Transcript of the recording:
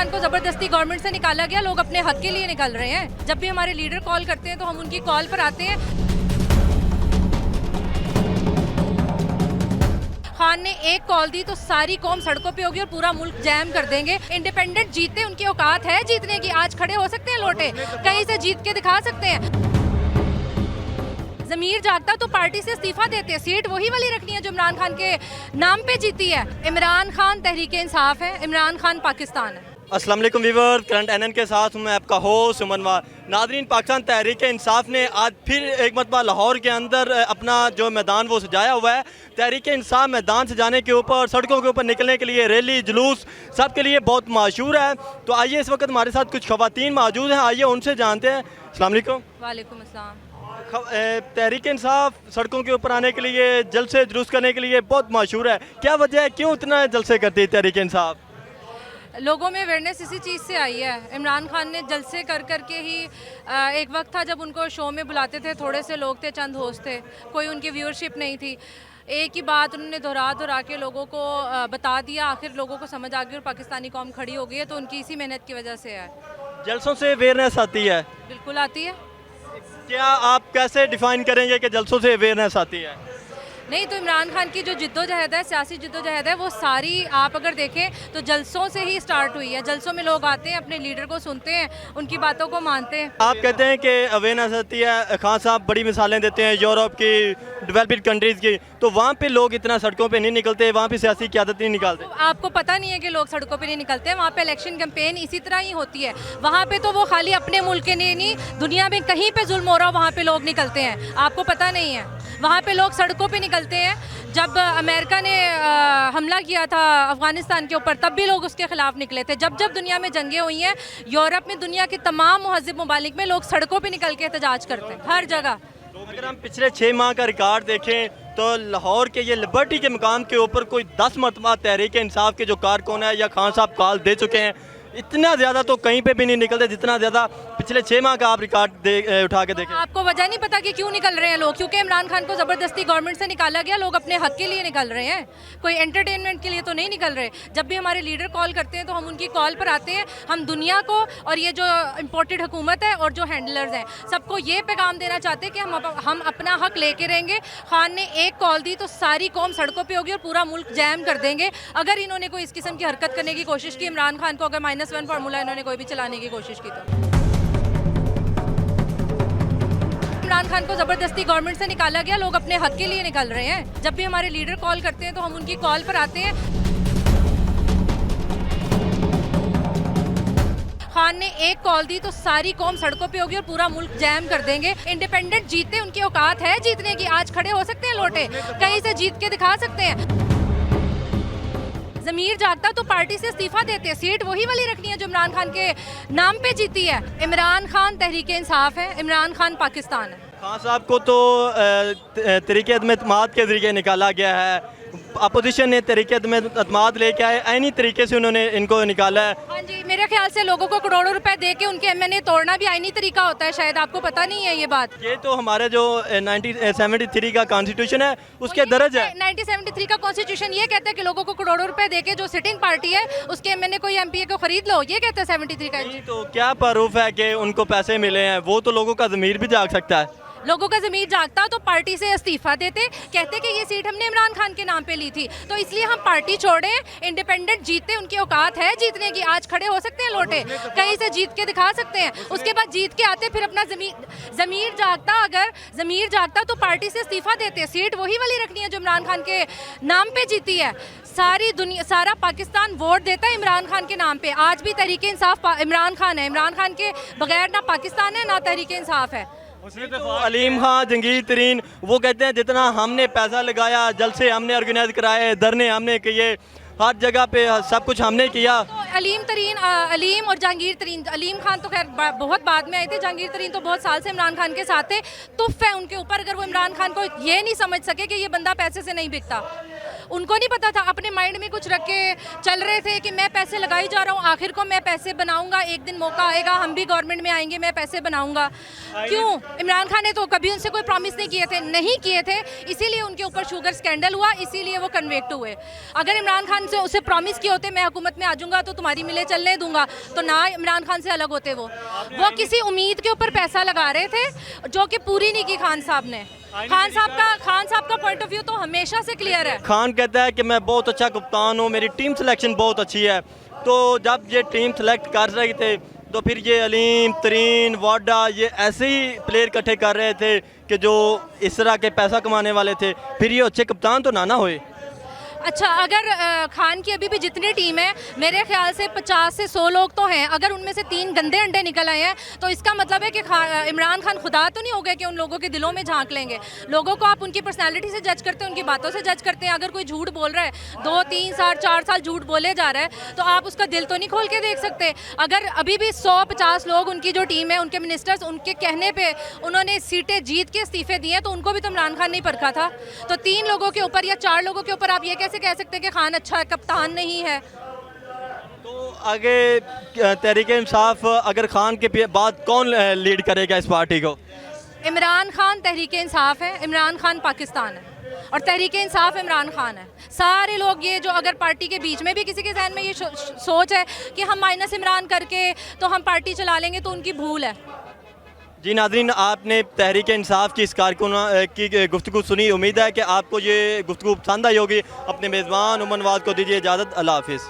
खान को ज़बरदस्ती गवर्नमेंट से निकाला गया, लोग अपने हक के लिए निकल रहे हैं। जब भी हमारे लीडर कॉल करते हैं तो हम उनकी कॉल पर आते हैं। खान ने एक कॉल दी तो सारी कौम सड़कों पे होगी और पूरा मुल्क जैम कर देंगे। इंडिपेंडेंट जीतते उनकी औकात है जीतने की, आज खड़े हो सकते हैं लोटे, कहीं से जीत के दिखा सकते हैं। ज़मीर जागता तो पार्टी से इस्तीफा देते हैं, सीट वही वाली रखनी है जो इमरान खान के नाम पे जीती है। इमरान खान तहरीक इंसाफ है, इमरान खान पाकिस्तान है। अस्सलाम वालेकुम व्यूअर्स, करंट एनएन के साथ हूँ मैं आपका होस्ट उमर वार। नाज़रीन, पाकिस्तान तहरीक इंसाफ ने आज फिर एक मरतबा लाहौर के अंदर अपना जो मैदान वो सजाया हुआ है। तहरीक इंसाफ मैदान सजाने के ऊपर, सड़कों के ऊपर निकलने के लिए रैली जुलूस सब के लिए बहुत मशहूर है। तो आइए, इस वक्त हमारे साथ कुछ ख़वातीन मौजूद हैं, आइए उनसे जानते हैं। अस्सलाम वालेकुम। वालेकुम अस्सलाम। तहरीक इंसाफ सड़कों के ऊपर आने के लिए, जलसे जुलूस करने के लिए बहुत मशहूर है, क्या वजह है, क्यों इतना जलसे करती है तहरीक इंसाफ? लोगों में अवेयरनेस इसी चीज़ से आई है। इमरान खान ने जलसे कर कर के ही एक वक्त था जब उनको शो में बुलाते थे, थोड़े से लोग थे, चंद होस्ट थे, कोई उनकी व्यूअरशिप नहीं थी। एक ही बात उन्होंने दोहरा के लोगों को बता दिया, आखिर लोगों को समझ आ गई और पाकिस्तानी कौम खड़ी हो गई है। तो उनकी इसी मेहनत की वजह से है। जलसों से अवेयरनेस आती है? बिल्कुल आती है। क्या आप कैसे डिफाइन करेंगे कि जलसों से अवेयरनेस आती है? नहीं तो इमरान खान की जो जिद्दोजहद है, सियासी जिद्दोजहद है, वो सारी आप अगर देखें तो जलसों से ही स्टार्ट हुई है। जलसों में लोग आते हैं, अपने लीडर को सुनते हैं, उनकी बातों को मानते हैं। आप कहते हैं कि अवेयरनेस आती है, खान साहब बड़ी मिसालें देते हैं यूरोप की, डेवलप्ड कंट्रीज़ की, तो वहाँ पे लोग इतना सड़कों पे नहीं निकलते, वहाँ पे सियासी क़यादत नहीं निकालते। तो आपको पता नहीं है कि लोग सड़कों पे नहीं निकलते हैं? वहाँ पे इलेक्शन कैंपेन इसी तरह ही होती है। वहाँ पे तो वो खाली अपने मुल्क के लिए नहीं, दुनिया में कहीं पे जुल्म हो रहा हो वहाँ पे लोग निकलते हैं। आपको पता नहीं है, वहाँ पे लोग सड़कों पे निकलते हैं। जब अमेरिका ने हमला किया था अफ़गानिस्तान के ऊपर, तब भी लोग उसके ख़िलाफ़ निकले थे। जब जब दुनिया में जंगें हुई हैं, यूरोप में, दुनिया के तमाम महज़िब ममालिक में लोग सड़कों पे निकल के एहतजाज करते हैं, हर जगह। तो अगर हम पिछले 6 माह का रिकॉर्ड देखें तो लाहौर के ये लिबर्टी के मुकाम के ऊपर कोई 10 मरतबा तहरीक इंसाफ के जो कारकुन है या खान साहब कॉल दे चुके हैं। इतना ज़्यादा तो कहीं पे भी नहीं निकलते जितना ज़्यादा पिछले 6 माह का आप रिकॉर्ड उठा के देखें। आपको वजह नहीं पता कि क्यों निकल रहे हैं लोग? क्योंकि इमरान खान को ज़बरदस्ती गवर्नमेंट से निकाला गया, लोग अपने हक के लिए निकल रहे हैं, कोई एंटरटेनमेंट के लिए तो नहीं निकल रहे। जब भी हमारे लीडर कॉल करते हैं तो हम उनकी कॉल पर आते हैं। हम दुनिया को और ये जो इम्पोर्टेड हुकूमत है और जो हैंडलर्स हैं, सबको ये पैगाम देना चाहते हैं कि हम अपना हक लेके रहेंगे। खान ने एक कॉल दी तो सारी कौम सड़कों पर होगी और पूरा मुल्क जैम कर देंगे। अगर इन्होंने कोई इस किस्म की हरकत करने की कोशिश की, इमरान खान को अगर -1 फार्मूला इन्होंने कोई भी चलाने की कोशिश की तो इमरान खान को ज़बरदस्ती गवर्नमेंट से निकाला गया, लोग अपने हक के लिए निकल रहे हैं। जब भी हमारे लीडर कॉल करते हैं तो हम उनकी कॉल पर आते हैं। खान ने एक कॉल दी तो सारी कौम सड़कों पे होगी और पूरा मुल्क जैम कर देंगे। इंडिपेंडेंट जीतते उनकी औकात है जीतने की, आज खड़े हो सकते हैं लोटे, कहीं से जीत के दिखा सकते हैं। ज़मीर जागता तो पार्टी से इस्तीफा देते हैं, सीट वही वाली रखनी है जो इमरान खान के नाम पे जीती है। इमरान खान तहरीक इंसाफ है, इमरान खान पाकिस्तान है। खान साहब को तो तरीके अदमात के ज़रिए निकाला गया है, अपोजिशन ने तरीके अदमात लेके आए, ऐनी तरीके से उन्होंने इनको निकाला है। हाँ जी, मेरे ख्याल से लोगों को करोड़ों रुपए दे के उनके एमएनए तोड़ना भी आईनी तरीका होता है, शायद आपको पता नहीं है ये बात। ये तो हमारे जो 1973 का कॉन्स्टिट्यूशन है उसके दर्ज है। 1973 का कॉन्स्टिट्यूशन ये कहता है कि लोगों को करोड़ों रुपए दे के जो सिटिंग पार्टी है उसके एमएनए कोई एमपीए को खरीद लो, ये कहता है 73 का। तो क्या प्रूफ है कि उनको पैसे मिले हैं? वो तो लोगों का ज़मीर भी जाग सकता है। लोगों का ज़मीर जागता तो पार्टी से इस्तीफा देते, कहते कि ये सीट हमने इमरान खान के नाम पे ली थी, तो इसलिए हम पार्टी छोड़े। इंडिपेंडेंट जीतते उनकी औकात है जीतने की, आज खड़े हो सकते हैं लोटे, कहीं से जीत के दिखा सकते हैं। उसके बाद जीत के आते फिर अपना ज़मीर जागता, अगर ज़मीर जागता तो पार्टी से इस्तीफा देते, सीट वही वाली रखनी है जो इमरान खान के नाम पे जीती है। सारी दुनिया, सारा पाकिस्तान वोट देता है इमरान खान के नाम पे। आज भी तहरीक इंसाफ इमरान खान है, इमरान खान के बगैर ना पाकिस्तान है ना तहरीक इंसाफ है। तो अलीम खां जंगीर तरीन वो कहते हैं जितना हमने पैसा लगाया, जलसे हमने ऑर्गेनाइज कराए, धरने हमने किए, हर जगह पे सब कुछ हमने किया। तो अलीम और जहांगीर तरीन, अलीम खान तो खैर बहुत बाद में आए थे, जहांगीर तरीन तो बहुत साल से इमरान खान के साथ थे। तुफ है उनके ऊपर अगर वो इमरान खान को ये नहीं समझ सके कि ये बंदा पैसे से नहीं बिकता। उनको नहीं पता था, अपने माइंड में कुछ रख के चल रहे थे कि मैं पैसे लगाई जा रहा हूँ, आखिर को मैं पैसे बनाऊंगा, एक दिन मौका आएगा हम भी गवर्नमेंट में आएंगे, मैं पैसे बनाऊंगा। क्यों? इमरान खान ने तो कभी उनसे कोई प्रॉमिस नहीं किए थे, नहीं किए थे, इसीलिए उनके ऊपर शुगर स्कैंडल हुआ, इसीलिए वो कन्विक्ट हुए। अगर इमरान खान से उसे प्रॉमिस किए होते मैं हुकूमत में आ जाऊंगा तो तुम्हारी मिले चलने दूंगा, तो ना इमरान खान से अलग होते। वो किसी उम्मीद के ऊपर पैसा लगा रहे थे जो कि पूरी नहीं की खान साहब ने। खान साहब का पॉइंट ऑफ व्यू तो हमेशा से क्लियर है। खान कहता है कि मैं बहुत अच्छा कप्तान हूँ, मेरी टीम सिलेक्शन बहुत अच्छी है। तो जब ये टीम सेलेक्ट कर रहे थे तो फिर ये अलीम, तरीन, वाडा, ये ऐसे ही प्लेयर इकट्ठे कर रहे थे कि जो इस तरह के पैसा कमाने वाले थे, फिर ये अच्छे कप्तान तो ना हुए। अच्छा, अगर खान की अभी भी जितनी टीम है मेरे ख्याल से 50 से 100 लोग तो हैं, अगर उनमें से 3 गंदे अंडे निकल आए हैं तो इसका मतलब है कि इमरान खान खुदा तो नहीं हो गए कि उन लोगों के दिलों में झांक लेंगे। लोगों को आप उनकी पर्सनालिटी से जज करते हैं, उनकी बातों से जज करते हैं। अगर कोई झूठ बोल रहा है, 2, 3 साल 4 साल झूठ बोले जा रहा है, तो आप उसका दिल तो नहीं खोल के देख सकते। अगर अभी भी 100-50 लोग उनकी जो टीम है, उनके मिनिस्टर्स, उनके कहने पर उन्होंने सीटें जीत के इस्तीफे दिए हैं, तो उनको भी तो इमरान खान नहीं परखा था। तो 3 लोगों के ऊपर या 4 लोगों के ऊपर आप ये कैसे कह सकते हैं कि खान अच्छा कप्तान नहीं है? तो आगे तहरीक इंसाफ अगर खान के बाद कौन लीड करेगा इस पार्टी को? इमरान खान तहरीक इंसाफ है, इमरान खान पाकिस्तान है और तहरीक इंसाफ इमरान खान है। सारे लोग ये जो अगर पार्टी के बीच में भी किसी के जहन में ये सोच है कि हम माइनस इमरान करके तो हम पार्टी चला लेंगे, तो उनकी भूल है। जी नाज़रीन, आपने तहरीक इंसाफ की इस कारकुन की गुफ्तगू सुनी। उम्मीद है कि आपको ये गुफ्तगू पसंद आई होगी। अपने मेज़बान उमर नवाज़ को दीजिए इजाज़त। अल्लाह हाफिज़।